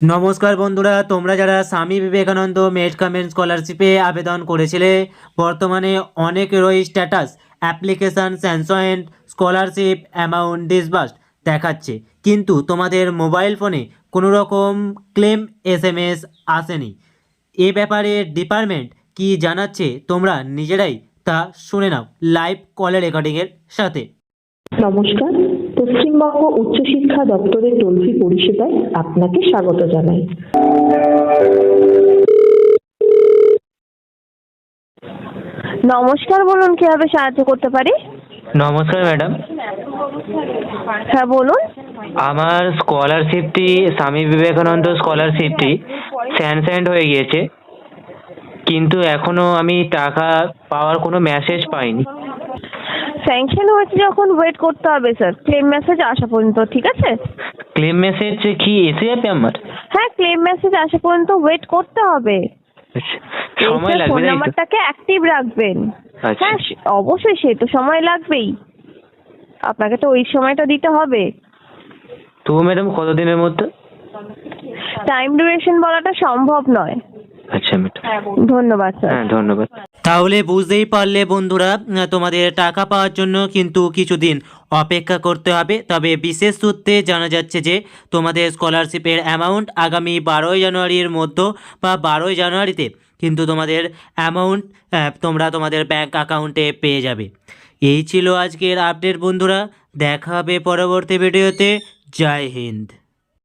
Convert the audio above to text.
নমস্কার বন্ধুরা, তোমরা যারা স্বামী বিবেকানন্দ মেড কামেন্ট স্কলারশিপে আবেদন করেছিলে, বর্তমানে অনেকেরই status application sanctioned scholarship amount disbursed দেখাচ্ছে, কিন্তু তোমাদের মোবাইল ফোনে কোনো রকম ক্লেম এসএমএস আসেনি। এ ব্যাপারে ডিপার্টমেন্ট কি জানাচ্ছে তোমরা নিজেরাই তা শুনে নাও লাইভ কলের রেকর্ডিংয়ের সাথে। নমস্কার, পশ্চিমবঙ্গ উচ্চশিক্ষা দপ্তরের টোল ফ্রি পরিষেবায় আপনাকে স্বাগত জানাই। নমস্কার, বলুন কিভাবে সাহায্য করতে পারি? নমস্কার ম্যাডাম, হ্যাঁ বলুন। আমার স্কলারশিপটি স্বামী বিবেকানন্দ স্কলারশিপটি স্যাংশনড হয়ে গিয়েছে, কিন্তু এখনো আমি টাকা পাওয়ার কোনো মেসেজ পাইনি। স্যাংশন হয়েছে যখন ওয়েট করতে হবে স্যার, ক্লেম মেসেজ আসা পর্যন্ত, ঠিক আছে? ক্লেম মেসেজ কি এসে যাবে আমার? হ্যাঁ, ক্লেম মেসেজ আসা পর্যন্ত ওয়েট করতে হবে। আচ্ছা, সময় লাগবে ফোন তাই তো? নাম্বারটাকে অ্যাক্টিভ রাখবেন। আচ্ছা হ্যাঁ অবশ্যই, সে তো সময় লাগবেই, আপনাকে তো ওই সময়টা দিতে হবে। তো ম্যাডাম কতদিনের মধ্যে? টাইম ডিউরেশন বলাটা সম্ভব নয়। আচ্ছা ম্যাডাম, ধন্যবাদ স্যার। হ্যাঁ ধন্যবাদ। তাহলে বুঝতেই পারলে বন্ধুরা, তোমাদের টাকা পাওয়ার জন্য কিন্তু কিছুদিন অপেক্ষা করতে হবে। তবে বিশেষ সূত্রে জানা যাচ্ছে যে তোমাদের স্কলারশিপের অ্যামাউন্ট আগামী 12ই জানুয়ারির মধ্যে বা 12ই জানুয়ারিতে কিন্তু তোমাদের অ্যামাউন্ট তোমরা তোমাদের ব্যাংক অ্যাকাউন্টে পেয়ে যাবে। এই ছিল আজকের আপডেট বন্ধুরা, দেখা হবে পরবর্তী ভিডিওতে। জয় হিন্দ।